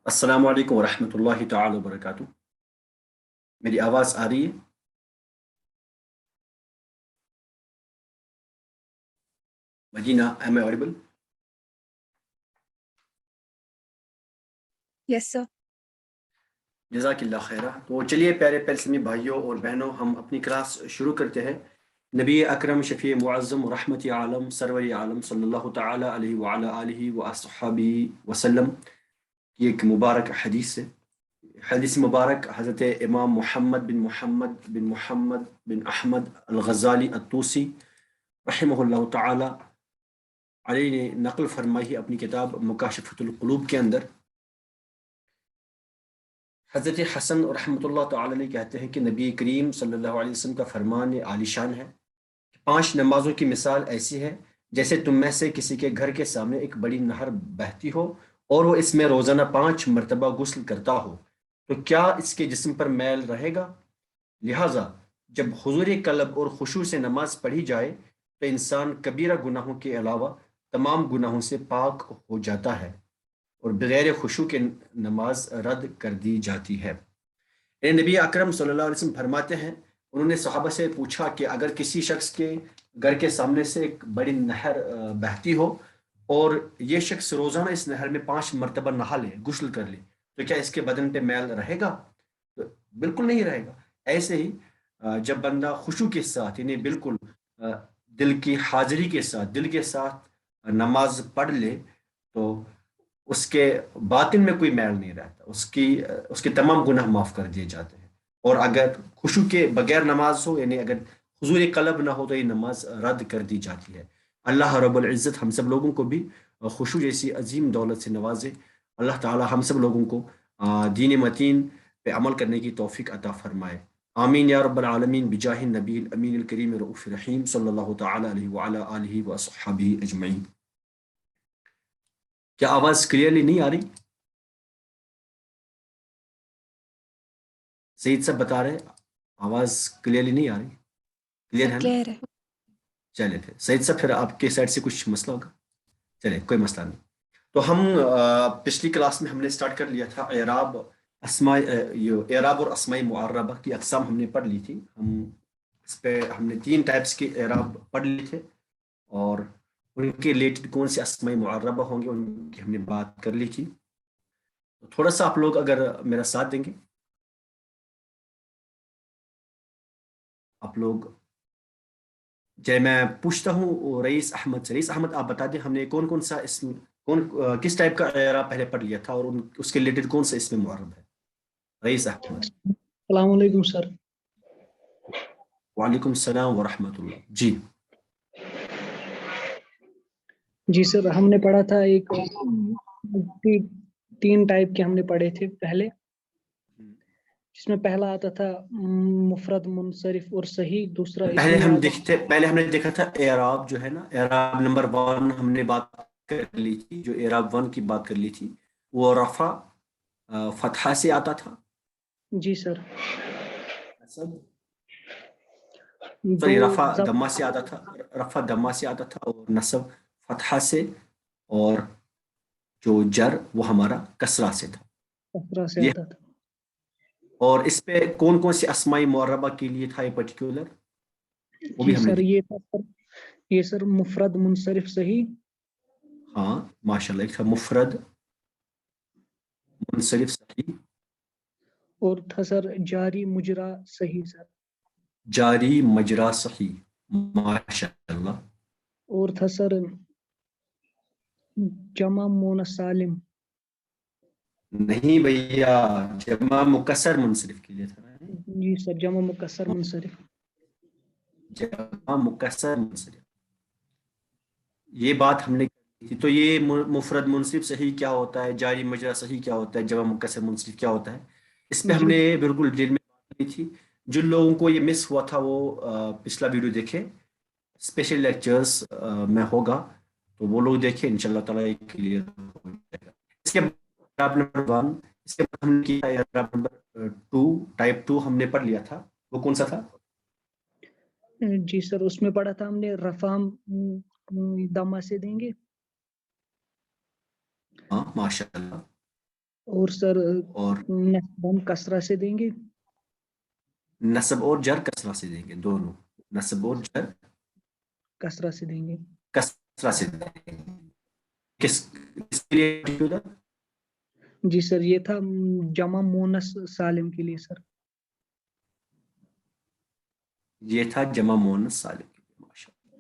السلام علیکم ورحمۃ اللہ تعالی وبرکاتہ۔ میری آواز آ رہی ہے؟ مدینہ، ایم اے آڈیبل؟ یس سر۔ جزاک اللہ خیرہ۔ تو چلیے پیارے اسلامی بھائیوں اور بہنوں، ہم اپنی کلاس شروع کرتے ہیں۔ نبی اکرم شفیع معظم رحمت عالم سرور عالم صلی اللہ تعالی علیہ وعلی آلہ وصحبہ وسلم کی ایک مبارک حدیث ہے۔ حدیث مبارک حضرت امام محمد بن احمد الغزالی الطوسی رحمہ اللہ تعالی علیہ نے نقل فرمائی ہے اپنی کتاب مکاشفۃ القلوب کے اندر۔ حضرت حسن رحمۃ اللہ تعالی علیہ کہتے ہیں کہ نبی کریم صلی اللہ علیہ وسلم کا فرمان عالی شان ہے کہ 5 نمازوں کی مثال ایسی ہے جیسے تم میں سے کسی کے گھر کے سامنے ایک بڑی نہر بہتی ہو اور وہ اس میں روزانہ 5 مرتبہ غسل کرتا ہو، تو کیا اس کے جسم پر میل رہے گا؟ لہٰذا جب حضور قلب اور خشوع سے نماز پڑھی جائے تو انسان کبیرہ گناہوں کے علاوہ تمام گناہوں سے پاک ہو جاتا ہے اور بغیر خشوع کے نماز رد کر دی جاتی ہے۔ نبی اکرم صلی اللہ علیہ وسلم فرماتے ہیں، انہوں نے صحابہ سے پوچھا کہ اگر کسی شخص کے گھر کے سامنے سے ایک بڑی نہر بہتی ہو اور یہ شخص روزانہ اس نہر میں 5 مرتبہ نہا لے، غسل کر لے، تو کیا اس کے بدن پہ میل رہے گا؟ تو بالکل نہیں رہے گا۔ ایسے ہی جب بندہ خشوع کے ساتھ، یعنی بالکل دل کی حاضری کے ساتھ، دل کے ساتھ نماز پڑھ لے تو اس کے باطن میں کوئی میل نہیں رہتا، اس کے تمام گناہ معاف کر دیے جاتے ہیں۔ اور اگر خشوع کے بغیر نماز ہو، یعنی اگر حضور قلب نہ ہو، تو یہ نماز رد کر دی جاتی ہے۔ اللہ رب العزت ہم سب لوگوں کو بھی خشوع جیسی عظیم دولت سے نوازے۔ اللہ تعالی ہم سب لوگوں کو دین متین پہ عمل کرنے کی توفیق عطا فرمائے۔ آمین یا رب العالمین، بجاہ النبی الامین الکریم رؤوف الرحیم صلی اللہ تعالی علیہ وعلی آلہ وصحبہ اجمعین۔ کیا آواز کلیئرلی نہیں آ رہی؟ سعید صاحب بتا رہے آواز کلیئرلی نہیں آ رہی؟ کلیئر ہے نا؟ کلیئر ہے۔ چلے پھر سعید صاحب، پھر آپ کے سائڈ سے کچھ مسئلہ ہوگا؟ چلے کوئی مسئلہ نہیں۔ تو ہم پچھلی کلاس میں ہم نے سٹارٹ کر لیا تھا اعراب اعراب اور اسماء معربہ کی اقسام ہم نے پڑھ لی تھی۔ اس پہ ہم نے 3 ٹائپس کے اعراب پڑھ لیے تھے اور ان کے ریلیٹڈ کون سے اسماء معربہ ہوں گے ان کی ہم نے بات کر لی تھی۔ تھوڑا سا آپ لوگ اگر میرا ساتھ دیں گے، آپ لوگ جب میں پوچھتا ہوں رئیس احمد سے، رئیس احمد آپ بتا دیں ہم نے کون سا اسم، کس ٹائپ کا اعراب پہلے پڑھ لیا تھا اور اس کے ریلیٹڈ کون سا اسم معرب ہے؟ رئیس احمد۔ السلام علیکم سر۔ وعلیکم السلام ورحمۃ اللہ۔ جی سر، ہم نے پڑھا تھا ایک 3 ٹائپ کے ہم نے پڑھے تھے پہلے، جس میں پہلا آتا تھا مفرد منصرف اور صحیح، دوسرا پہلے ہم نے دیکھا تھا اعراب جو ہے نا، اعراب نمبر 1 ہم نے بات کر لی تھی، جو اعراب 1 کی بات کر لی تھی وہ رفع فتحہ سے آتا تھا۔ جی سر۔ سوری، رفع دمہ سے آتا تھا، رفع دمہ سے آتا تھا، اور نصب فتحہ سے، اور جو جر وہ ہمارا کسرہ سے تھا۔ کسرہ سے آتا تھا۔ اور اس پہ کون سے اسماء معربہ کے لیے تھا یہ پرٹیکولر؟ وہ بھی جی ہم نے سر، یہ سر مفرد منصرف صحیح۔ ہاں ماشاءاللہ، ایک تھا مفرد منصرف صحیح، اور تھا سر جاری مجرا صحیح سر۔ جاری مجرا صحیح، ماشاءاللہ۔ اور تھا سر جمع مونث سالم۔ نہیں بھیا، جمع مکسر منصرف کے لیے تھا۔ جی سر، جمع مکسر منصرف۔ جمع مکسر منصرف، یہ بات ہم نے کی تھی۔ تو یہ مفرد منصرف صحیح کیا ہوتا ہے، جاری مجرا صحیح کیا ہوتا ہے، جمع مکسر منصرف کیا ہوتا ہے، اس پہ ہم نے بالکل ڈیل میں بات کی تھی۔ جن لوگوں کو یہ مس ہوا تھا وہ پچھلا ویڈیو دیکھے، اسپیشل لیکچرز میں ہوگا، تو وہ لوگ دیکھیں، انشاءاللہ تعالیٰ یہ کلیئر ہو جائے گا۔ اس کے بعد اعراب نمبر 1، اس کے بعد ہم نے کیا اعراب نمبر 2، ٹائپ 2 ہم نے پڑھ لیا تھا، وہ کون سا تھا؟ جی سر، اس میں پڑھا تھا ہم نے رفع دمہ سے دیں گے۔ ہاں ماشاءاللہ، اور سر اور نصب ہم کسرہ سے دیں گے. نصب اور جر کسرہ سے دیں گے, دونوں نصب اور جر کسرہ سے دیں گے. کسرہ سے دیں گے. کس کے لیے particular؟ جی سر یہ تھا جمع مونس سالم کے لیے سر. یہ تھا جمع مؤنث سالم کے لیے. ماشاءاللہ.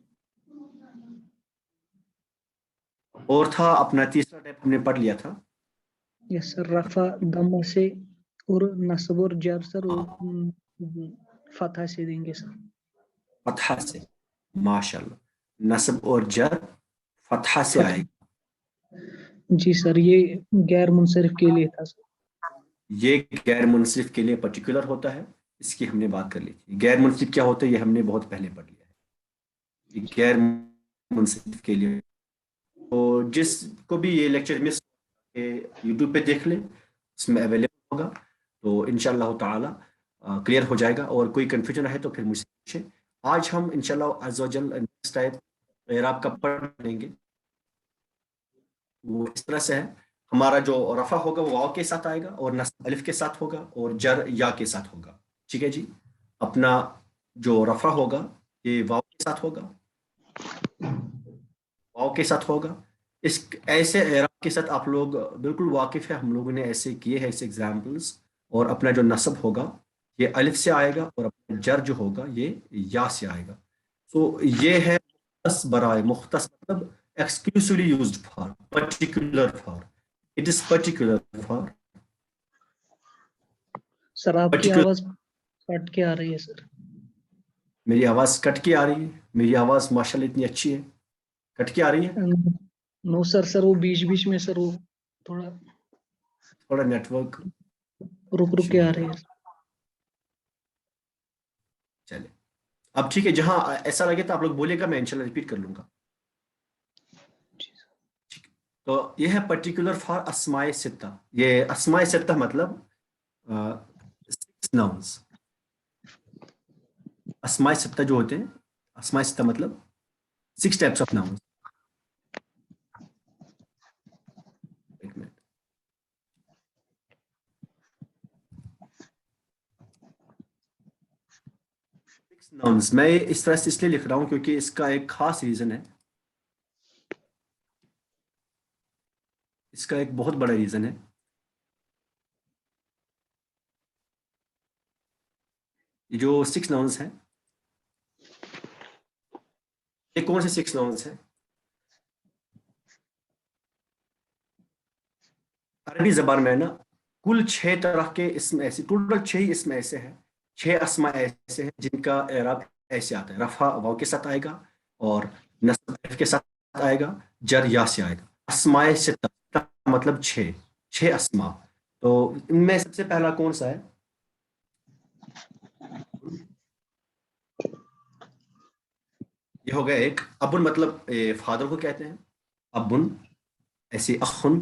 اور تھا اپنا تیسرا ٹائپ ہم نے پڑھ لیا تھا. یس سر رفع دمہ سے اور نصب اور جر سر اور فتح سے دیں گے سر. فتحہ سے. ماشاءاللہ. نصب اور جر فتحہ سے آئے گا. جی سر یہ غیر منصرف کے لیے تھا سر. یہ غیر منصرف کے لیے پرٹیکولر ہوتا ہے, اس کی ہم نے بات کر لی تھی. غیر منصرف کیا ہوتا ہے یہ ہم نے بہت پہلے پڑھ لیا ہے. یہ غیر منصرف کے لیے تو جس کو بھی یہ لیکچر مس یوٹیوب پہ دیکھ لیں, اس میں اویلیبل ہوگا, تو انشاءاللہ تعالی کلیئر ہو جائے گا. اور کوئی کنفیوژن ہے تو پھر مجھ سے پوچھیں. آج ہم انشاءاللہ عز و جل نیکسٹ ٹائپ اعراب کا پڑھ لیں گے. وہ اس طرح سے ہے, ہمارا جو رفع ہوگا وہ واو کے ساتھ آئے گا, اور نصب الف کے ساتھ ہوگا, اور جر یا کے ساتھ ہوگا. ٹھیک ہے جی. اپنا جو رفع ہوگا یہ واو کے ساتھ ہوگا, واو کے ساتھ ہوگا. اس ایسے اعراب کے ساتھ آپ لوگ بالکل واقف ہے, ہم لوگوں نے ایسے کیے ہیں ایسے ایگزامپلس. اور اپنا جو نصب ہوگا یہ الف سے آئے گا, اور اپنا جر جو ہوگا یہ یا سے آئے گا. تو یہ ہے مختص برائے, مختص مطلب exclusively used for, particular for, it is particular for. سر آپ کی particular. آواز کٹ کے آ رہی ہے سر. میری آواز کٹ کے آ رہی ہے؟ میری آواز ماشاءاللہ اتنی اچھی ہے, کٹ کے آ رہی ہے؟ نو سر سر وہ بیچ بیچ میں سر وہ تھوڑا نیٹ ورک رک کے آ رہی ہے. چلے اب ٹھیک ہے, جہاں ایسا لگے تو آپ لوگ بولے گا, میں انشاءاللہ ریپیٹ کر لوں گا. تو یہ ہے پرٹیکولر فار اسماء ستہ. یہ اسماء ستہ مطلب 6 nouns. اسماء ستہ جو ہوتے ہیں, اسماء ستہ مطلب 6 types of nouns. ایک منٹ. nouns میں اس طرح سے اس لیے لکھ رہا ہوں کیونکہ اس کا ایک خاص ریزن ہے, اس کا ایک بہت بڑا ریزن ہے. یہ جو 6 nouns ہیں, یہ کون سے 6 nouns ہیں؟ عربی زبان میں نا کل 6 طرح کے اسم ایسے, ٹوٹل 6 ہی اسم ایسے ہیں, 6 اسماء ایسے ہیں جن کا اعراب ایسے آتا ہے. رفع واو کے ساتھ آئے گا, اور نصب الف کے ساتھ آئے گا, جر یا سے آئے گا. اسماء ستہ مطلب 6 اسماء. تو ان میں سب سے پہلا کون سا ہے؟ یہ ہو گیا ایک. ابن مطلب فادر کو کہتے ہیں, ابن. ایسے اخن,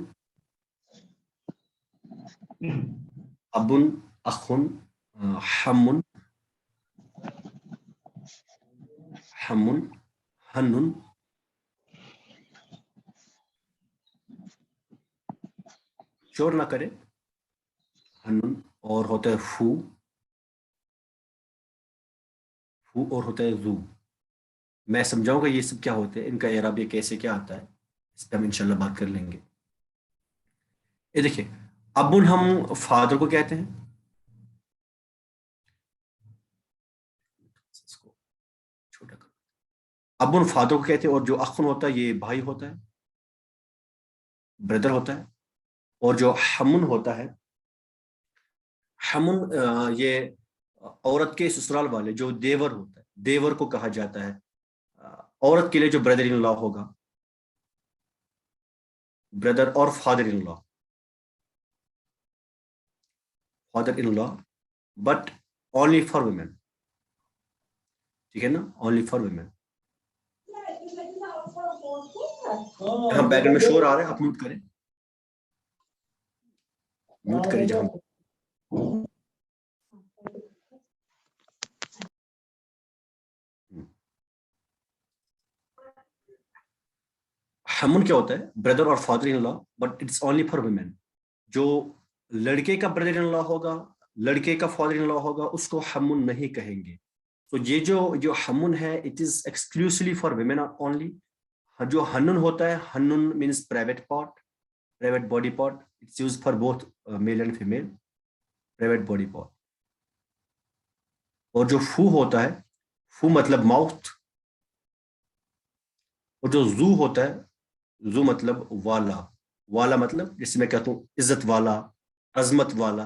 ابن, اخن, حمن, حمن, ہنن, شور نہ کرے, ہنن. اور ہوتا ہے فو, فو, اور ہوتا ہے ذو. میں سمجھاؤں گا یہ سب کیا ہوتے ہیں, ان کا اعراب یہ کیسے کیا آتا ہے, اس پہ ہم انشاءاللہ بات کر لیں گے. یہ دیکھیں, ابن ہم فادر کو کہتے ہیں, اس کو چھوٹا کر. ابن فادر کو کہتے ہیں, اور جو اخن ہوتا ہے یہ بھائی ہوتا ہے, بردر ہوتا ہے. اور جو حمن ہوتا ہے, حمن یہ عورت کے سسرال والے, جو دیور ہوتا ہے, دیور کو کہا جاتا ہے. عورت کے لیے جو بردر ان لا ہوگا, بردر اور father in law, father in law, but only for women. ٹھیک ہے نا, اونلی فار ویمن. جہاں بیک گراؤنڈ میں شور آ رہا ہے آپ میوٹ کریں, میوٹ کریں جہاں. حمن کیا ہوتا ہے؟ بردر اور father in law, but it's only for women. جو لڑکے کا بردر ان لا ہوگا، لڑکے کا فادر ان لا ہوگا، اس کو ہمن نہیں کہیں گے. تو یہ جو ہمن ہے it is exclusively for women only. جو ہنن ہوتا ہے، hymen means private part, private body part. It's use for both male and female, private body part. اور جو فو ہوتا ہے، فو مطلب ماؤتھ. اور جو زو ہوتا ہے، زو مطلب والا. والا مطلب جیسے میں کہتا ہوں عزت والا، عظمت والا،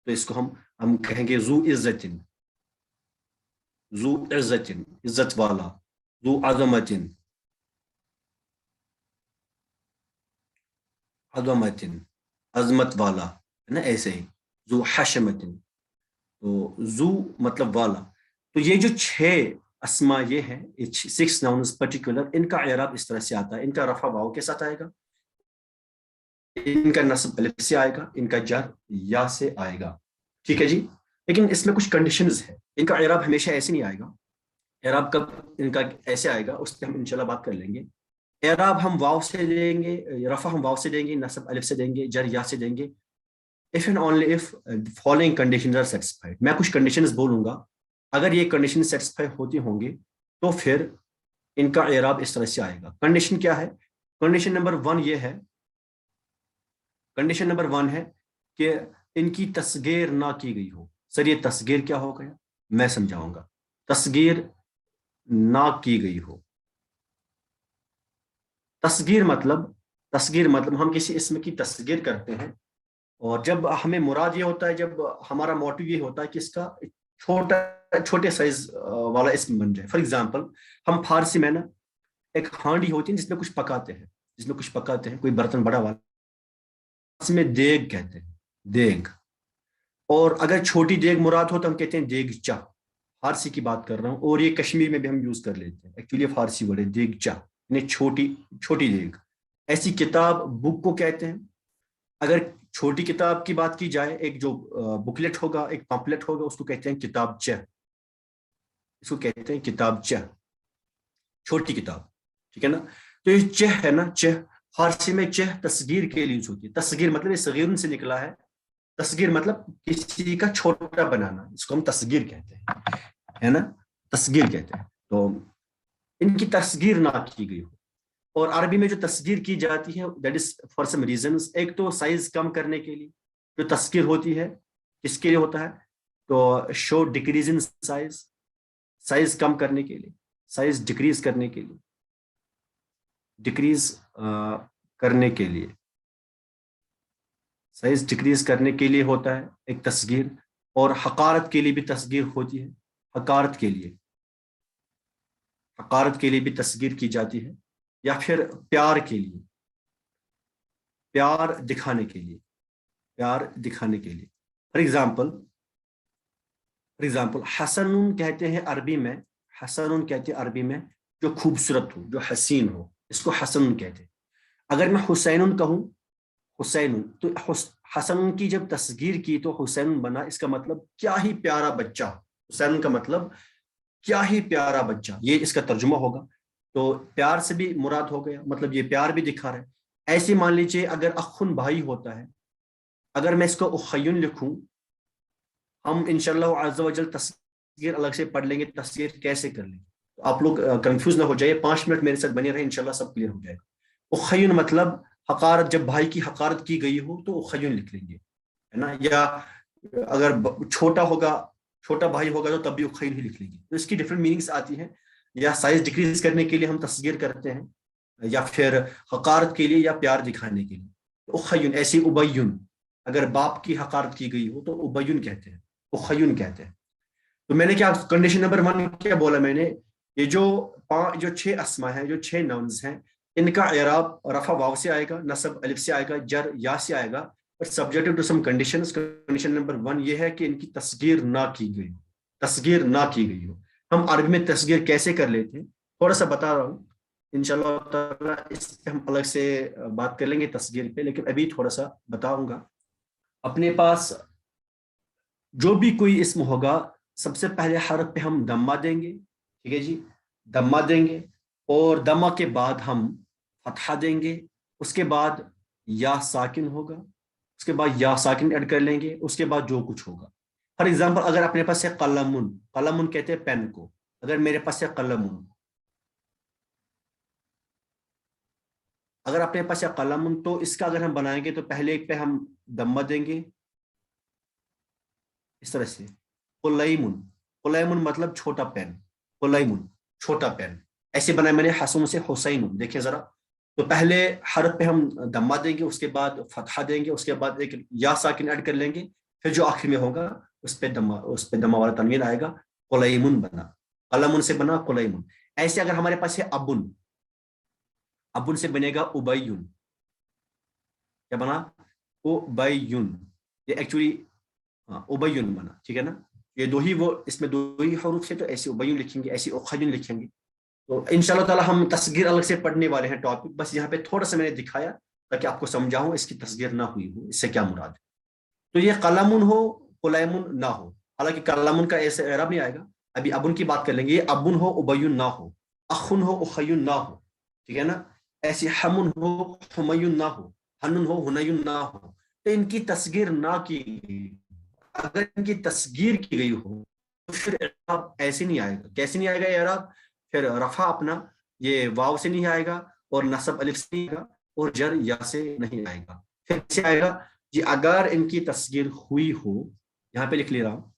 تو اس کو ہم کہیں گے زو عزتن، زو عزتن، عزت والا، زو عظمتن، عظمتن، عظمت والا، ہے نا. ایسے ہی زو حشمتن. تو زو مطلب والا. تو یہ جو 6 اسما یہ ہے، 6 ناؤنز پرٹیکولر، ان کا اعراب اس طرح سے آتا ہے. ان کا رفع واو کے ساتھ آئے گا، ان کا نصب الف سے آئے گا، ان کا جر یا سے آئے گا. ٹھیک ہے جی. لیکن اس میں کچھ کنڈیشنز ہے. ان کا اعراب ہمیشہ ایسے نہیں آئے گا. اعراب کب ان کا ایسے آئے گا اس پہ ہم انشاءاللہ بات کر لیں گے. اعراب ہم واو سے دیں گے، رفع ہم واو سے دیں گے، نصب الف سے دیں گے، جر یا سے دیں گے. if and only if the following conditions are satisfied. میں کچھ کنڈیشنز بولوں گا، اگر یہ کنڈیشن سیٹسفائی ہوتی ہوں گی تو پھر ان کا اعراب اس طرح سے آئے گا. کنڈیشن کیا ہے؟ کنڈیشن نمبر 1 یہ ہے، کنڈیشن نمبر 1 ہے کہ ان کی تصغیر نہ کی گئی ہو. سر یہ تصغیر کیا ہو گیا؟ میں سمجھاؤں گا. تصغیر نہ کی گئی ہو. تصغیر مطلب ہم کسی اسم کی تصغیر کرتے ہیں، اور جب ہمیں مراد یہ ہوتا ہے، جب ہمارا موٹیو یہ ہوتا ہے کہ اس کا چھوٹے سائز والا اسم بن جائے. فار ایگزامپل ہم فارسی میں نا ایک ہانڈی ہوتی ہے جس میں کچھ پکاتے ہیں، کوئی برتن بڑا والا، اس میں دیگ کہتے ہیں، دیگ. اور اگر چھوٹی دیگ مراد ہو تو ہم کہتے ہیں دیگچا. فارسی کی بات کر رہا ہوں، اور یہ کشمیر میں بھی ہم یوز کر لیتے ہیں. ایکچولی فارسی ورڈ ہے دیگچا، یعنی چھوٹی دیگ. ایسی کتاب بک کو کہتے ہیں. اگر چھوٹی کتاب کی بات کی جائے، ایک جو بکلیٹ ہوگا، ایک پمپلیٹ ہوگا، اس کو کہتے ہیں کتاب چہ. اس کو کہتے ہیں کتاب چہ، چھوٹی کتاب. ٹھیک ہے نا. تو یہ چہ ہے نا، چہ فارسی میں چہ تصغیر کے لیے یوز ہوتی ہے. تصغیر مطلب یہ صغیرن سے نکلا ہے. تصغیر مطلب کسی کا چھوٹا بنانا، اس کو ہم تصغیر کہتے ہیں، ہے نا، تصغیر کہتے ہیں. تو ان کی تصغیر نہ کی گئی ہو. اور عربی میں جو تصغیر کی جاتی ہے that is for some reasons. ایک تو سائز کم کرنے کے لیے جو تصغیر ہوتی ہے، کس کے لیے ہوتا ہے؟ تو شو ڈیکریز ان سائز، سائز کم کرنے کے لیے، سائز ڈیکریز کرنے کے لیے، ڈیکریز کرنے کے لیے، سائز ڈیکریز کرنے کے لیے ہوتا ہے ایک تصغیر. اور حقارت کے لیے بھی تصغیر ہوتی ہے. حقارت کے لیے بھی تصغیر کی جاتی ہے. یا پھر پیار کے لیے، پیار دکھانے کے لیے. فار ایگزامپل حسن کہتے ہیں عربی میں جو خوبصورت ہو، جو حسین ہو، اس کو حسن کہتے ہیں. اگر میں حسین کہوں، تو حسن کی جب تصغیر کی تو حسین بنا. اس کا مطلب کیا ہی پیارا بچہ. حسین کا مطلب کیا ہی پیارا بچہ، یہ اس کا ترجمہ ہوگا. تو پیار سے بھی مراد ہو گیا، مطلب یہ پیار بھی دکھا رہے. ایسے مان لیجیے اگر اخن بھائی ہوتا ہے، اگر میں اس کو اخیون لکھوں، ہم انشاءاللہ عز و جل تصغیر الگ سے پڑھ لیں گے، تصغیر کیسے کر لیں گے. تو آپ لوگ کنفیوز نہ ہو جائے، 5 منٹ میرے ساتھ بنے رہے، انشاءاللہ سب کلیئر ہو جائے گا. اخیون مطلب حقارت، جب بھائی کی حقارت کی گئی ہو تو اخیون لکھ لیں گے، ہے نا. یا اگر چھوٹا بھائی ہوگا تو تب بھی اخیون ہی لکھ لیں گے. تو اس کی ڈفرنٹ میننگس آتی ہیں. یا سائز ڈیکریز کرنے کے لیے ہم تصغیر کرتے ہیں، یا پھر حقارت کے لیے، یا پیار دکھانے کے لیے. اخیون ایسی ابیون، اگر باپ کی حقارت کی گئی ہو تو ابیون کہتے ہیں، اخیون کہتے ہیں. تو میں نے کیا کنڈیشن نمبر 1 کیا بولا میں نے؟ یہ جو 6 اسما ہیں، جو 6 ناؤنز ہیں، ان کا اعراب رفع واو سے آئے گا، نصب الف سے آئے گا، جر یا سے آئے گا. But subjective to some conditions. Condition number 1 یہ ہے کہ ان کی تصغیر نہ کی گئی ہو. ہم عربی میں تصغیر کیسے کر لیتے ہیں تھوڑا سا بتا رہا ہوں، انشاءاللہ تعالیٰ اس پہ ہم الگ سے بات کر لیں گے تصغیر پہ. لیکن ابھی تھوڑا سا بتاؤں گا. اپنے پاس جو بھی کوئی اسم ہوگا، سب سے پہلے حرف پہ ہم دمہ دیں گے. ٹھیک ہے جی، دمہ دیں گے، اور دمہ کے بعد ہم فتحہ دیں گے. اس کے بعد یا ساکن ہوگا، اس کے بعد یا ساکن ایڈ کر لیں گے, اس کے بعد جو کچھ ہوگا. فار ایگزامپل اگر اپنے پاس ہے قلمن, قلمن کہتے ہیں پین کو, اگر میرے پاس ہے قلمن, اگر اپنے پاس ہے قلمن تو اس کا اگر ہم بنائیں گے تو پہلے ایک پہ ہم دمہ دیں گے اس طرح سے, قلیمن, قلیمن مطلب چھوٹا پین, قلیمن چھوٹا پین. ایسے بنائے میں نے حسن سے حسین, دیکھیں ذرا, تو پہلے حرف پہ ہم دمہ دیں گے, اس کے بعد فتحہ دیں گے, اس کے بعد ایک یا ساکن ایڈ کر لیں گے, پھر جو آخر میں ہوگا اس پہ دمہ والا تنوین آئے گا, قلیمن بنا, قلمن سے بنا قلیمن. ایسے اگر ہمارے پاس ہے ابن, ابن سے بنے گا ابیون, کیا بنا, ابیون, یہ ایکچولی ابیون بنا, ٹھیک ہے نا, یہ دو ہی وہ اس میں دو ہی حروف سے, تو ایسے ابیون لکھیں گے, ایسے اخیون لکھیں گے. تو انشاءاللہ تعالی ہم تصغیر الگ سے پڑھنے والے ہیں ٹاپک, بس یہاں پہ تھوڑا سا میں نے دکھایا تاکہ آپ کو سمجھاؤں اس کی تصغیر نہ ہوئی ہو, اس سے کیا مراد ہے. تو یہ قلمن ہو قلیمن نہ ہو, حالانکہ قلمن کا ایسے اعراب نہیں آئے گا, ابھی ابن کی بات کر لیں گے. یہ ابن ہو ابیون نہ ہو, اخن ہو اخیون نہ ہو, ٹھیک ہے نا, ایسی حمن ہو حمیون نہ ہو, حنن ہو حنیون نہ ہو, تو ان کی تصغیر نہ کی گئی. اگر ان کی تصغیر کی گئی ہو تو پھر اعراب ایسے نہیں آئے گا. کیسے نہیں آئے گا اعراب, پھر رفع اپنا یہ واو سے نہیں آئے گا, اور نصب الف سے نہیں آئے گا, اور جر یا سے نہیں آئے گا. پھر سے آئے گا جی اگر ان کی تصغیر ہوئی ہو, یہاں پہ لکھ لے رہا ہوں,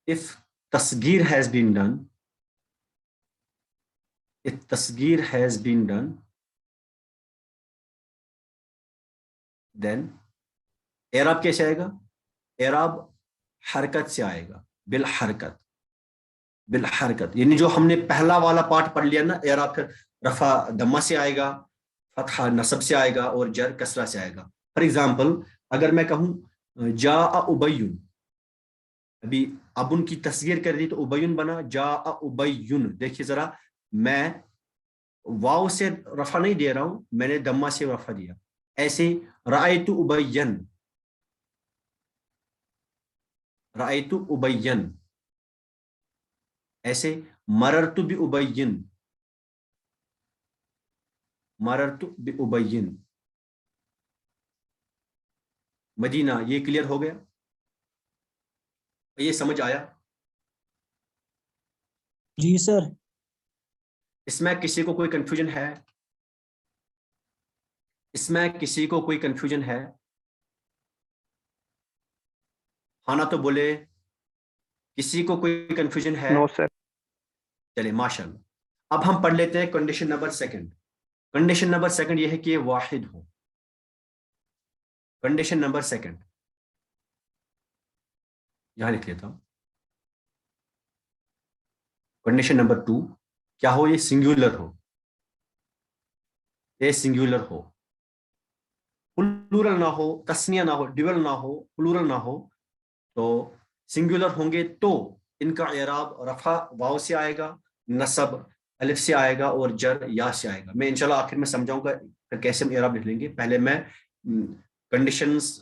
if تصغیر has been done, if تصغیر has been done, then اعراب کیسے آئے گا, اعراب حرکت سے آئے گا, بالحرکت, بالحرکت, یعنی جو ہم نے پہلا والا پارٹ پڑھ لیا نا اعراب, پھر رفع دمہ سے آئے گا, فتحہ نصب سے آئے گا, اور جر کسرہ سے آئے گا. فار ایگزامپل اگر میں کہوں جاء ابیون, ابھی ابن کی تصغیر کر دی تو ابیون بنا, جاء ابیون. دیکھیے ذرا, میں واو سے رفع نہیں دے رہا ہوں, میں نے دمہ سے رفع دیا. ایسے رأیت ابین, رأیت ابین, ایسے مررت بابین, مررت بابین. مدینہ, یہ کلیئر ہو گیا, یہ سمجھ آیا؟ جی سر. اس میں کسی کو کوئی کنفیوژن ہے, اس میں کسی کو کوئی کنفیوژن ہے؟ ہاں نہ تو بولے, کسی کو کوئی کنفیوژن ہے؟ نو سر. چلے ماشاءاللہ. اب ہم پڑھ لیتے ہیں condition number second. Condition number second یہ ہے کہ یہ واحد ہو. کنڈیشن نمبر سیکنڈ یہاں لکھ لیتا ہوں. کنڈیشن نمبر 2 کیا ہو, یہ سنگولر ہو, یہ سنگولر ہو, پلورل نہ ہو, تسنیہ نہ ہو, ڈیول نہ ہو, پلورل نہ ہو. تو سنگولر ہوں گے تو ان کا اعراب رفع واو سے آئے گا, نصب الف سے آئے گا, اور جر یا سے آئے گا. میں انشاءاللہ آخر میں سمجھاؤں گا کیسے ہم اعراب لکھ لیں گے. پہلے میں کنڈیشنز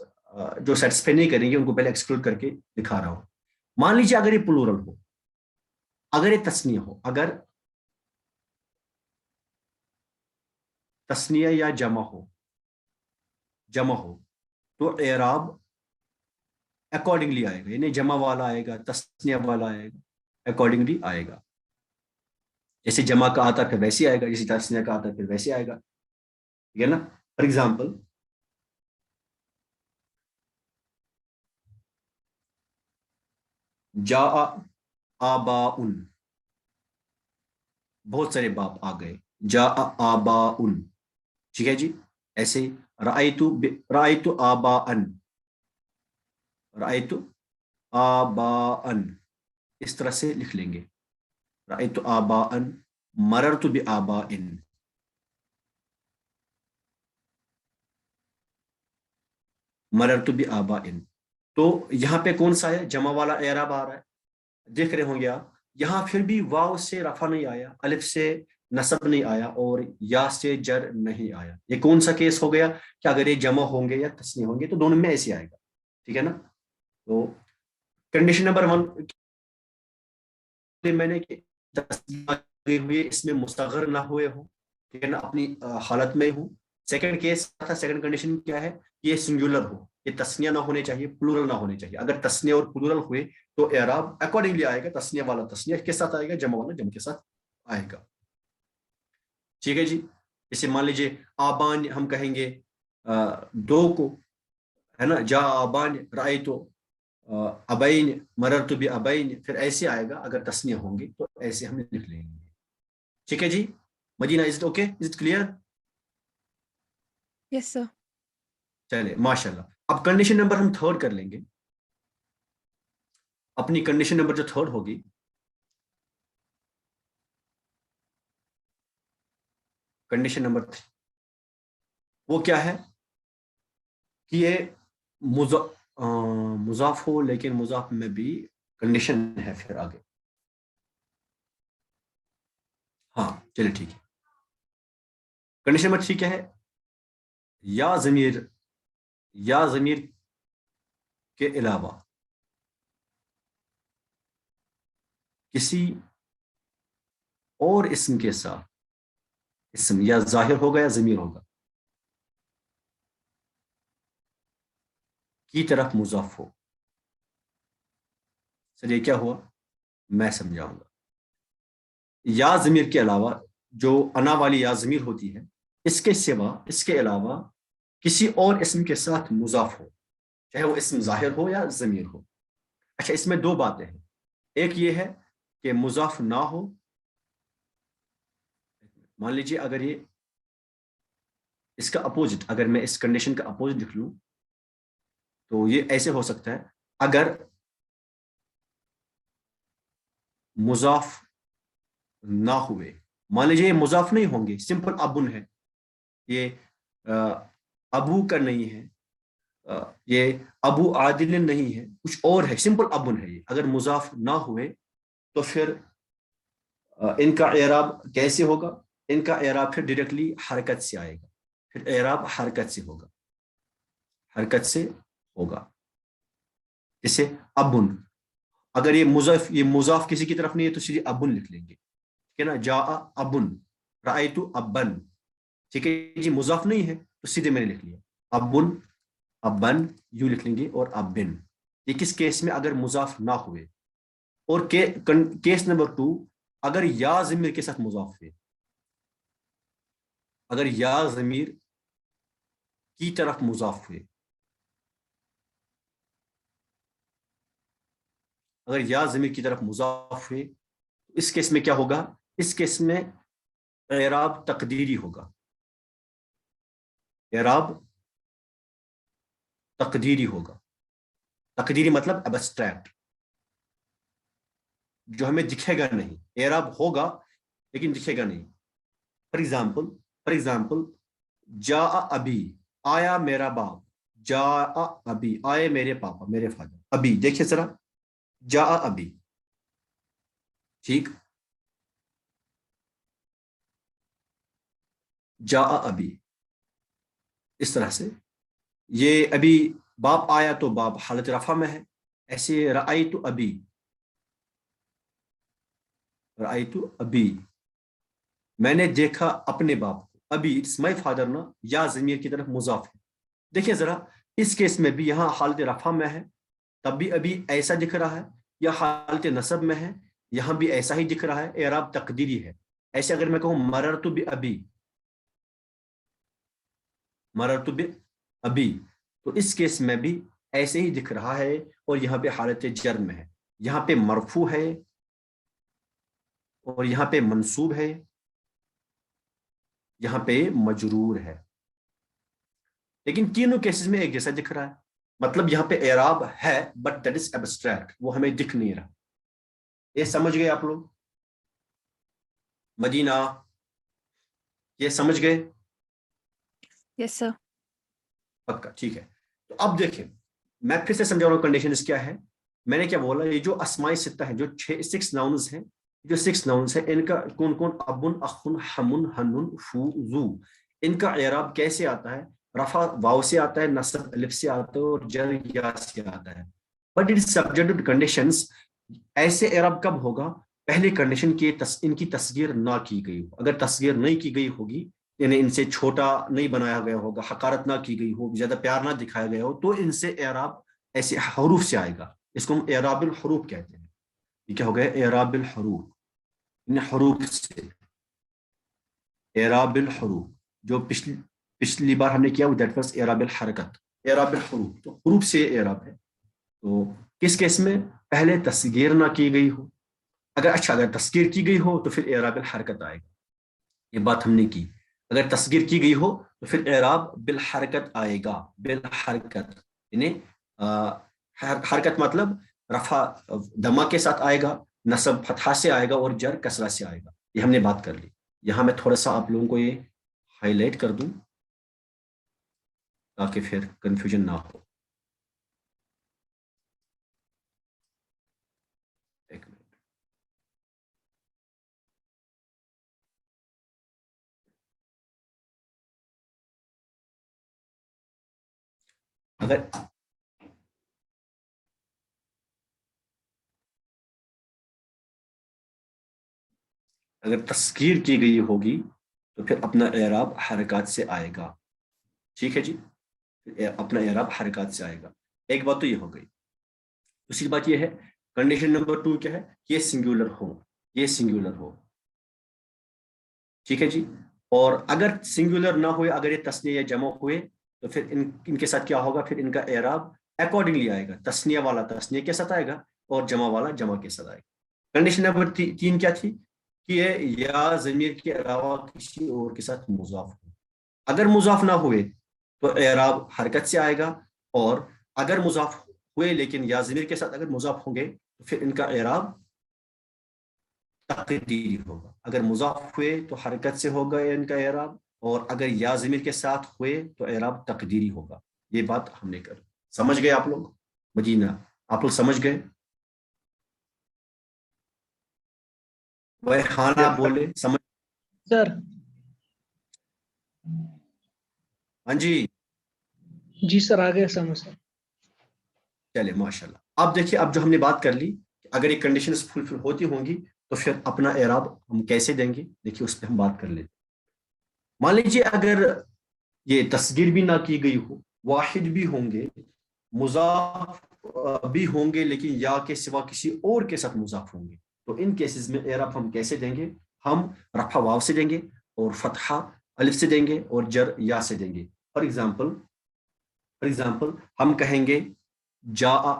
جو سیٹسفائی نہیں کریں گے ان کو پہلے ایکسکلوڈ کر کے دکھا رہا ہوں. مان لیجیے اگر یہ پلورل ہو, اگر یہ تسنیہ ہو, اگر تسنیہ یا جمع ہو, جمع ہو تو اعراب اکارڈنگلی آئے گا, یعنی جمع والا آئے گا, تسنیہ والا آئے گا, اکارڈنگلی آئے گا. جیسے جمع کا آتا پھر ویسے آئے گا, جیسے تسنیہ کا آتا پھر ویسے آئے گا, ٹھیک ہے نا. فار ایگزامپل جاء آباؤن, بہت سارے باپ آ گئے, جاء آباؤن, ٹھیک ہے جی. ایسے رأیت آباءن, رأیت آباءن, اس طرح سے لکھ لیں گے. رأیت آباءن, مررت بآبائن, مررت بآبائن. تو یہاں پہ کون سا ہے, جمع والا اعراب آ رہا ہے, دیکھ رہے ہوں گے آپ. یہاں پھر بھی واو سے رفع نہیں آیا, الف سے نصب نہیں آیا, اور یا سے جر نہیں آیا. یہ کون سا کیس ہو گیا کہ اگر یہ جمع ہوں گے یا تسنیہ ہوں گے تو دونوں میں ایسے آئے گا, ٹھیک ہے نا. تو کنڈیشن نمبر 1 میں نے ہوئے اس میں مستغر نہ ہوئے ہوں, ٹھیک ہے نا, اپنی حالت میں ہوں, سیکنڈ کیس تھا، سیکنڈ کنڈیشن کیا ہے؟ یہ سنگولر ہو، یہ تسنیہ نہ ہونے چاہیے، پلورل نہ ہونے چاہیے. اگر تسنیہ اور پلورل ہوئے تو اعراب اکارڈنگلی آئے گا، تسنیہ والا تسنیہ کے ساتھ آئے گا، جمع والا جمع کے ساتھ آئے گا. ٹھیک ہے جی. جیسے مان لیجیے آبان ہم کہیں گے دو کو، ہے نا، جا آبان رأیتو ابین مررت بابین، پھر ایسے آئے گا. اگر تسنیہ ہوں گے تو ایسے ہم لکھ لیں گے. ٹھیک ہے جی. Madina is it okay? Is it clear? Yes sir. چلے ماشاء اللہ. اب کنڈیشن نمبر ہم تھرڈ کر لیں گے. اپنی کنڈیشن نمبر جو تھرڈ ہوگی، کنڈیشن نمبر 3 وہ کیا ہے کہ یہ مضاف ہو، لیکن مضاف میں بھی کنڈیشن ہے پھر آگے. ہاں چلے ٹھیک ہے. کنڈیشن نمبر 3 کیا ہے؟ یا ضمیر کے علاوہ کسی اور اسم کے ساتھ، اسم یا ظاہر ہوگا یا ضمیر ہوگا، کی طرف مضاف ہو. سر یہ کیا ہوا؟ میں سمجھاؤں گا. یا ضمیر کے علاوہ جو انا والی یا ضمیر ہوتی ہے، اس کے سوا، اس کے علاوہ کسی اور اسم کے ساتھ مضاف ہو، چاہے وہ اسم ظاہر ہو یا ضمیر ہو. اچھا، اس میں 2 باتیں ہیں. ایک یہ ہے کہ مضاف نہ ہو. مان لیجیے اگر یہ اس کا اپوزٹ، اگر میں اس کنڈیشن کا اپوزٹ لکھ لوں تو یہ ایسے ہو سکتا ہے. اگر مضاف نہ ہوئے، مان لیجیے یہ مضاف نہیں ہوں گے، سمپل ابن ہے، یہ ابو کا نہیں ہے، یہ ابو عادل نہیں ہے، کچھ اور ہے، سمپل ابن ہے. یہ اگر مضاف نہ ہوئے تو پھر ان کا اعراب کیسے ہوگا؟ ان کا اعراب پھر ڈائریکٹلی حرکت سے آئے گا. پھر اعراب حرکت سے ہوگا، حرکت سے ہوگا. جیسے ابن، اگر یہ مضاف کسی کی طرف نہیں ہے تو سیدھے ابن لکھ لیں گے. ٹھیک ہے نا، جا ابن رأیت ابن. ٹھیک ہے جی. مضاف نہیں ہے تو سیدھے میں نے لکھ لیا ابن، ابن یوں لکھ لیں گے، اور ابن. یہ کس کیس میں؟ اگر مضاف نہ ہوئے. اور کیس نمبر 2، اگر یا ضمیر کے ساتھ مضاف ہوئے، اگر یا ضمیر کی طرف مضاف ہوئے، اگر یا ضمیر کی طرف مضاف ہوئے، اس کیس میں کیا ہوگا؟ اس کیس میں اعراب تقدیری ہوگا. اعراب تقدیری ہوگا. تقدیری مطلب ابسٹریکٹ، جو ہمیں دکھے گا نہیں. اعراب ہوگا لیکن دکھے گا نہیں. فار ایگزامپل جا ابی، آیا میرا باپ. جا ابی، آئے میرے پاپا، میرے فادر. ابی دیکھیے ذرا، جا ابی. ٹھیک، جا ابی اس طرح سے. یہ ابھی باپ آیا تو باپ حالت رفع میں ہے. ایسے رأیت ابی، رأیت ابی میں نے دیکھا اپنے باپ کو. ابھی اٹس مائی فادر نا، یا ضمیر کی طرف مضاف ہے. دیکھیں ذرا، اس کیس میں بھی یہاں حالت رفع میں ہے، تب بھی ابھی ایسا دکھ رہا ہے. یا حالت نصب میں ہے، یہاں بھی ایسا ہی دکھ رہا ہے. اعراب تقدیری ہے. ایسے اگر میں کہوں مررت بابی، مررت بابی، تو اس کیس میں بھی ایسے ہی دکھ رہا ہے، اور یہاں پہ حالت جر میں ہے. یہاں پہ مرفوع ہے اور یہاں پہ منصوب ہے، یہاں پہ مجرور ہے. لیکن تینوں کیسز میں ایک جیسا دکھ رہا ہے. مطلب یہاں پہ اعراب ہے بٹ دیٹ از ایبسٹریکٹ، وہ ہمیں دکھ نہیں رہا. یہ سمجھ گئے آپ لوگ؟ مدینہ یہ سمجھ گئے؟ یس سر. پکا، ٹھیک ہے. تو اب دیکھیں، میں پھر سے سمجھا رہا ہوں کنڈیشنز کیا ہے. میں نے کیا بولا؟ یہ جو اسماء ستہ ہیں، جو 6 ناؤنز ہیں، جو 6 ناؤنز ہیں، ان کا کون کون؟ ابن، اخن، ہمن، ہنن، فو، زو. ان کا اعراب کیسے آتا ہے؟ رفع واو سے آتا ہے، نصب الف سے آتا ہے، اور جر یا سے آتا ہے. But it is subject to conditions. ایسے اعراب کب ہوگا؟ پہلی کنڈیشن کی ان کی تصغیر نہ کی گئی ہو. اگر تصغیر نہیں کی گئی ہوگی انہیں ان سے چھوٹا نہیں بنایا گیا ہوگا, حقارت نہ کی گئی ہو, زیادہ پیار نہ دکھایا گیا ہو, تو ان سے اعراب ایسے حروف سے آئے گا. اس کو ہم اعراب الحروف کہتے ہیں. یہ کیا ہو گیا؟ اعراب الحروف. ان حروف سے اعراب الحروف, جو پچھلی بار ہم نے کیا وہ دیٹ واز اعراب الحرکت. اعراب الحروف تو حروف سے اعراب ہے. تو کس کیس میں؟ پہلے تصغیر نہ کی گئی ہو. اگر تصغیر کی گئی ہو تو پھر اعراب الحرکت آئے گا. یہ بات ہم نے کی. اگر تصغیر کی گئی ہو تو پھر اعراب بالحرکت آئے گا. بالحرکت یعنی حرکت مطلب رفع دمہ کے ساتھ آئے گا, نصب فتحہ سے آئے گا, اور جر کسرہ سے آئے گا. یہ ہم نے بات کر لی. یہاں میں تھوڑا سا آپ لوگوں کو یہ ہائی لائٹ کر دوں تاکہ پھر کنفیوژن نہ ہو. ایک منٹ. اگر تذکیر کی گئی ہوگی تو پھر اپنا اعراب حرکات سے آئے گا. ٹھیک ہے جی, اپنا اعراب حرکات سے آئے گا. ایک بات تو یہ ہو گئی. دوسری بات یہ ہے, کنڈیشن نمبر 2 کیا ہے؟ یہ سنگولر ہو, یہ سنگولر ہو. ٹھیک ہے جی. اور اگر سنگولر نہ ہوئے, اگر یہ تثنیہ یا جمع ہوئے, تو پھر ان کے ساتھ کیا ہوگا؟ پھر ان کا اعراب اکارڈنگلی آئے گا. تثنیہ والا تثنیہ کے ساتھ آئے گا, اور جمع والا جمع کے ساتھ آئے گا. کنڈیشن نمبر 3 کیا تھی؟ کہ یہ یا ضمیر کے علاوہ کسی اور کے ساتھ مضاف ہو. اگر مضاف نہ ہوئے تو اعراب حرکت سے آئے گا, اور اگر مضاف ہوئے لیکن یا ضمیر کے ساتھ اگر مضاف ہوں گے تو پھر ان کا اعراب تقدیری ہوگا. اگر مضاف ہوئے تو حرکت سے ہوگا ان کا اعراب, اور اگر یا ضمیر کے ساتھ ہوئے تو اعراب تقدیری ہوگا. یہ بات ہم نے کر. سمجھ گئے آپ لوگ؟ مدینہ آپ لوگ سمجھ گئے؟ وہ خانہ بولے سمجھ. سر ہاں جی جی سر, آ گیا سمجھ سر. چلے ماشاء اللہ. اب دیکھیے, اب جو ہم نے بات کر لی کہ اگر یہ کنڈیشنز فلفل ہوتی ہوں گی تو پھر اپنا اعراب ہم کیسے دیں گے, دیکھیے اس پہ ہم بات کر لیتے. مان لیجیے اگر یہ تصغیر بھی نہ کی گئی ہو, واحد بھی ہوں گے, مضاف بھی ہوں گے, لیکن یا کے سوا کسی اور کے ساتھ مضاف ہوں گے, تو ان کیسز میں اعراب ہم کیسے دیں گے؟ ہم رفع واو سے دیں گے, اور فتحہ الف سے دیں گے, اور جر یا سے دیں گے. فار ایگزامپل ہم کہیں گے جاء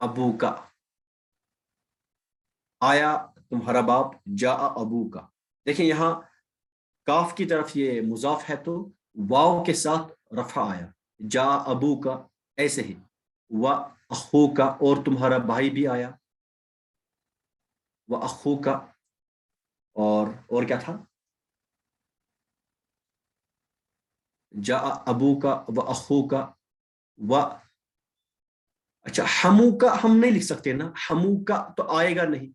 ابو کا, آیا تمہارا باپ, جاء ابو کا. دیکھیں یہاں کاف کی طرف یہ مضاف ہے تو واو کے ساتھ رفع آیا, جاء ابو کا. ایسے ہی و اخو کا, اور تمہارا بھائی بھی آیا, و اخو کا. اور کیا تھا؟ جاء ابو کا و اخو کا. و اچھا ہمو کا ہم نہیں لکھ سکتے نا, ہمو کا تو آئے گا نہیں.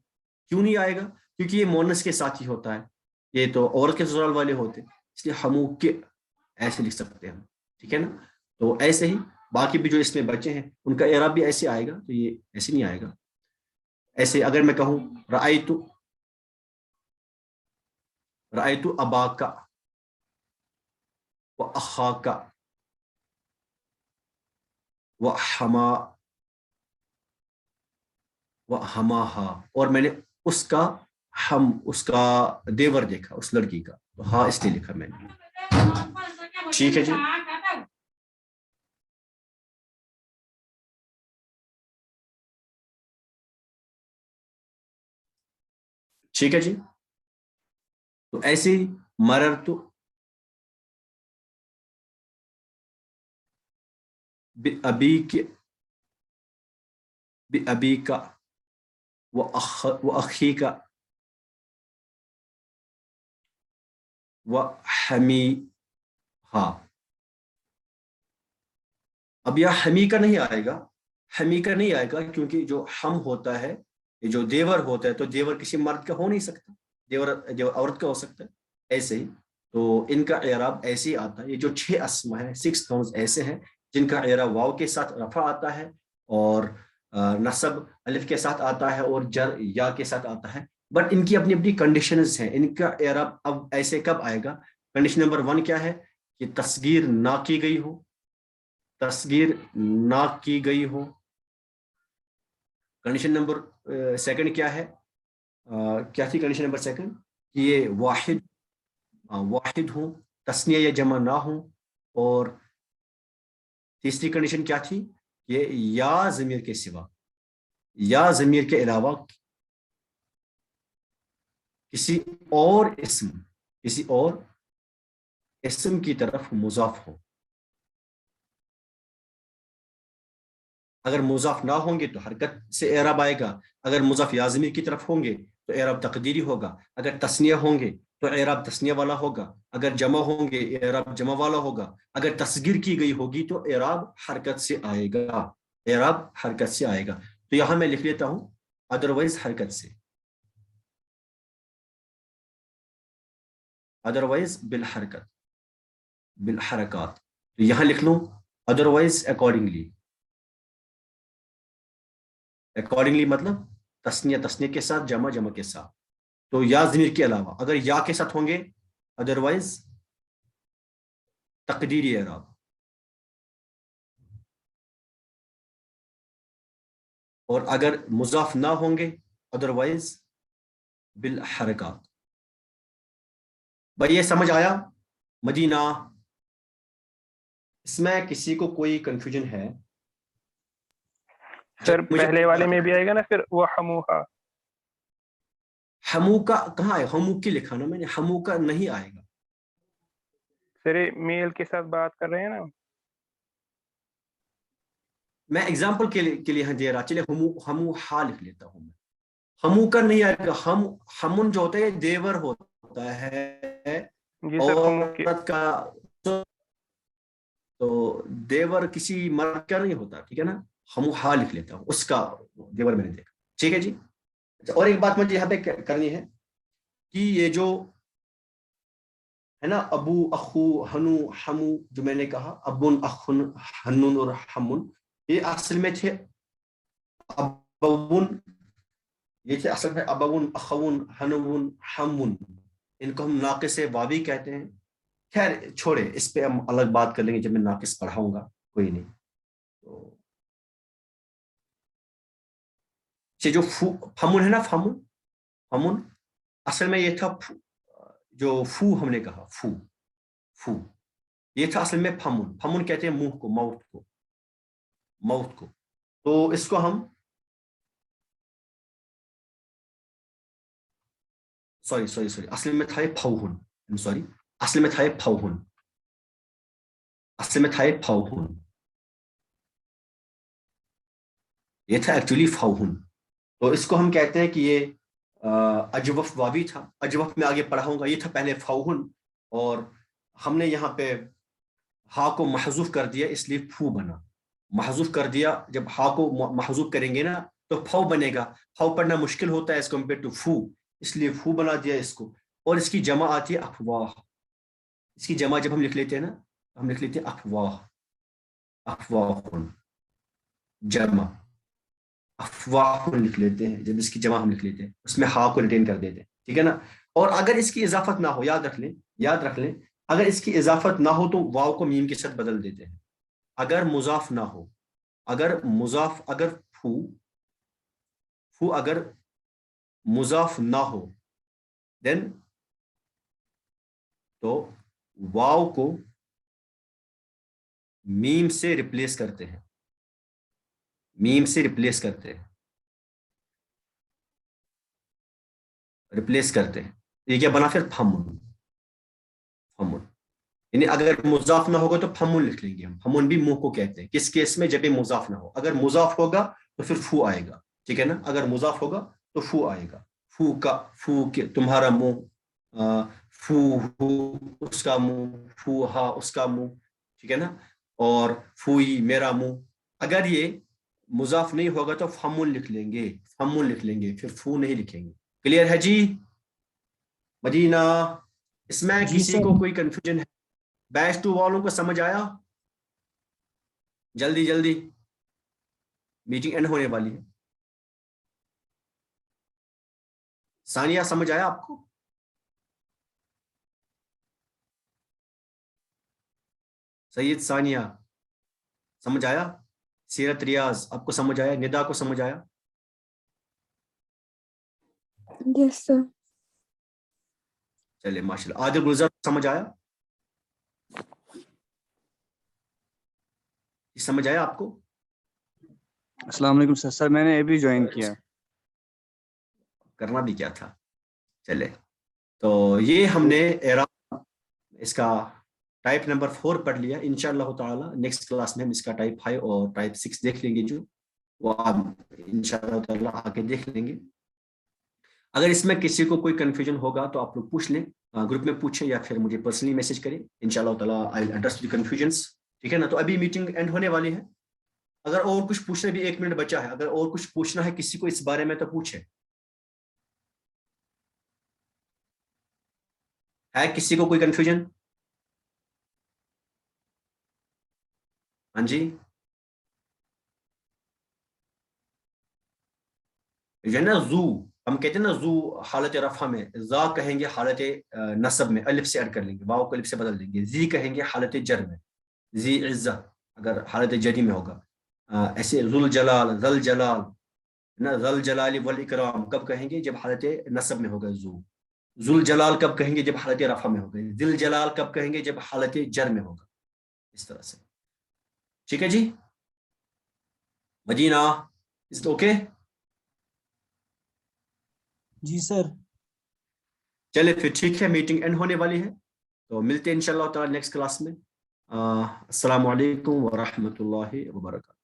کیوں نہیں آئے گا؟ کیونکہ یہ مونس کے ساتھ ہی ہوتا ہے, یہ تو عورت کے سسرال والے ہوتے, اس لیے ہمو کے ایسے لکھ سکتے ہیں ہم. ٹھیک ہے نا. تو ایسے ہی باقی بھی جو اس میں بچے ہیں ان کا اعراب بھی ایسے آئے گا, تو یہ ایسے نہیں آئے گا. ایسے اگر میں کہوں رأیت اباک و اخاک و ہماہا, اور میں نے اس کا دیور دیکھا, اس لڑکی کا, تو ہاں اس لیے لکھا میں نے. ٹھیک ہے جی. ٹھیک ہے جی. تو ایسے ہی مررت بأبیک وأخیک وحمیہا. اب یہاں حمی کا نہیں آئے گا, حمی کا نہیں آئے گا, کیونکہ جو ہم ہوتا ہے یہ جو دیور ہوتا ہے تو دیور کسی مرد کا ہو نہیں سکتا, دیور جو عورت کا ہو سکتا ہے. ایسے ہی تو ان کا اعراب ایسے ہی آتا ہے. یہ جو 6 اسما ہیں, 6 ناؤنز ایسے ہیں جن کا اعراب واو کے ساتھ رفع آتا ہے اور نصب الف کے ساتھ آتا ہے اور جر یا کے ساتھ آتا ہے. بٹ ان کی اپنی اپنی کنڈیشنز ہیں. ان کا اعراب اب ایسے کب آئے گا؟ کنڈیشن نمبر 1 کیا ہے کہ تصغیر نہ کی گئی ہو, تصغیر نہ کی گئی ہو. کنڈیشن نمبر 2 کیا ہے, کیا تھی کنڈیشن نمبر 2 کہ یہ واحد ہوں, تثنیہ یا جمع نہ ہوں. اور تیسری کنڈیشن کیا تھی, یہ یا ضمیر کے سوا, یا ضمیر کے علاوہ کسی اور اسم کی طرف مضاف ہو. اگر مضاف نہ ہوں گے تو حرکت سے اعراب آئے گا, اگر مضاف یا ضمیر کی طرف ہوں گے تو اعراب تقدیری ہوگا, اگر تثنیہ ہوں گے تو اعراب تثنیہ والا ہوگا, اگر جمع ہوں گے اعراب جمع والا ہوگا, اگر تصغیر کی گئی ہوگی تو اعراب حرکت سے آئے گا, اعراب حرکت سے آئے گا. تو یہاں میں لکھ لیتا ہوں ادروائز حرکت سے, ادروائز بالحرکات. تو یہاں لکھ لوں ادروائز اکارڈنگلی مطلب تثنیہ کے ساتھ, جمع کے ساتھ. تو یا ضمیر کے علاوہ اگر یا کے ساتھ ہوں گے ادروائز تقدیری اعراب, اور اگر مضاف نہ ہوں گے ادروائز بالحرکات. بھائی یہ سمجھ آیا؟ مدینہ, اس میں کسی کو کوئی کنفیوژن ہے؟ سر پہلے والے میں بھی آئے گا نا پھر وہ ہموہا, ہمو کا کہاں ہے؟ ہمو کی لکھا نا میں نے, ہمو کا نہیں آئے گا. سر میل کے ساتھ بات کر رہے ہیں نا, میں ایگزامپل کے لیے یہاں دے رہا, چلے ہمو ہا لکھ لیتا ہوں میں. ہمو کا نہیں آئے گا. ہمن جو ہوتا ہے دیور ہوتا ہے جی سر ہمو کی, عورت کا, تو دیور کسی مرد کا نہیں ہوتا, ٹھیک ہے نا. ہمو ہا لکھ لیتا ہوں, اس کا دیور میں نے دیکھا, ٹھیک ہے جی. اور ایک بات مجھے یہاں پہ کرنی ہے کہ یہ جو ہے نا ابو اخو ہنو ہمو, جو میں نے کہا ابن اخن ہنن اور ہمن, یہ اصل میں تھے ابون, یہ تھے اصل میں ابون اخون ہنون ہمن. ان کو ہم ناقص واوی کہتے ہیں. خیر چھوڑے, اس پہ ہم الگ بات کر لیں گے جب میں ناقص پڑھاؤں گا, کوئی نہیں. تو جو فمن ہے نا, فمن اصل میں یہ تھا جو فو ہم نے کہا, فو یہ تھا اصل میں فمن کہتے ہیں منہ کو, ماؤتھ کو. تو اس کو ہم سوری اصل میں تھا پھوہن, اصل میں تھا پھوہن, یہ تھا ایکچولی فوہن. تو اس کو ہم کہتے ہیں کہ یہ اجوف واوی تھا. اجوف میں آگے پڑھاؤں گا. یہ تھا پہلے فوہن, اور ہم نے یہاں پہ ہا کو محذوف کر دیا, اس لیے فو بنا. محذوف کر دیا, جب ہا کو محذوف کریں گے نا تو پھو بنے گا. پھو پڑھنا مشکل ہوتا ہے ایز کمپیئر ٹو فو, اس لیے فو بنا دیا اس کو. اور اس کی جمع آتی ہے افواہ. اس کی جمع جب ہم لکھ لیتے ہیں نا, ہم لکھ لیتے ہیں افواہ جمع, افواہ لکھ لیتے ہیں. جب اس کی جمع ہم لکھ لیتے ہیں اس میں ہا کو ریٹین کر دیتے ہیں, ٹھیک ہے نا. اور اگر اس کی اضافت نہ ہو, یاد رکھ لیں اگر اس کی اضافت نہ ہو تو واو کو میم کے ساتھ بدل دیتے ہیں. اگر مضاف نہ ہو, اگر فو اگر مضاف نہ ہو دین تو واو کو میم سے ریپلیس کرتے ہیں, یہ کیا بنا پھر پھمن. یعنی اگر مضاف نہ ہوگا تو پھمن لکھ لیں گے ہم. پھمن بھی منہ کو کہتے ہیں. کس کیس میں؟ جب یہ مضاف نہ ہو. اگر مضاف ہوگا تو پھر فو آئے گا, ٹھیک ہے نا. اگر مضاف ہوگا تو فو آئے گا. فو کے تمہارا منہ, فو اس کا منہ, فو ہا اس کا منہ, ٹھیک ہے نا. اور فوئی میرا منہ. اگر یہ مضاف نہیں ہوگا تو فمون لکھ لیں گے، فمون لکھ لیں گے، پھر فو نہیں لکھیں گے. کلیئر ہے جی؟ مدینہ اس میں جی کسی سر. کو کوئی کنفیوژن ہے؟ بیچ 2 والوں کو سمجھ آیا؟ جلدی جلدی، میٹنگ اینڈ ہونے والی ہے. ثانیہ سمجھ آیا آپ کو؟ سید ثانیہ سمجھ آیا؟ سیرت ریاض آپ کو سمجھ آیا؟ ندا کو سمجھ آیا؟ Yes, sir. چلے ماشاء اللہ. عادل گلزار سمجھ آیا؟ سمجھ آیا آپ کو؟ السلام علیکم سر. سر میں نے ابھی جوائن کیا. کرنا بھی کیا تھا. چلے تو یہ ہم نے اعراب اس کا ٹائپ نمبر 4 پڑھ لیا. انشاءاللہ تعالی نیکسٹ کلاس میں ہم اس کا ٹائپ 5 اور ٹائپ 6 دیکھ لیں گے، جو وہ آپ انشاءاللہ تعالی آگے دیکھ لیں گے. اگر اس میں کسی کو کوئی کنفیوژن ہوگا تو آپ لوگ پوچھ لیں، گروپ میں پوچھیں یا پھر مجھے پرسنلی میسج کریں. انشاءاللہ تعالی آئی ول ایڈریس دی کنفیوژنس. ٹھیک ہے نا؟ تو ابھی میٹنگ اینڈ ہونے والی ہے. اگر اور کچھ پوچھنا بھی 1 منٹ بچا ہے، اگر اور کچھ پوچھنا ہے کسی کو اس بارے میں تو پوچھے. ہے کسی کو کوئی کنفیوژن؟ ہاں جی. جو ہے نا زو، ہم کہتے ہیں نا زو حالت رفع میں زا کہیں گے، حالت نصب میں الف سے ایڈ کر لیں گے، واو کو الف سے بدل دیں گے. زی کہیں گے حالت جر میں، زی عزت اگر حالت جری میں ہوگا. ایسے ذل جلال، ذل جلال نا، ذل جلال والاکرام کب کہیں گے؟ جب حالت نصب میں ہوگا زو. ذل جلال کب کہیں گے؟ جب حالت رفع میں ہوگا. ذل جلال کب کہیں گے؟ جب حالت جر میں ہوگا. اس طرح سے. ٹھیک ہے جی؟ Madina is it okay? جی سر. چلے پھر ٹھیک ہے، میٹنگ اینڈ ہونے والی ہے، تو ملتے ہیں انشاءاللہ تعالی نیکسٹ کلاس میں. السلام علیکم ورحمۃ اللہ وبرکاتہ.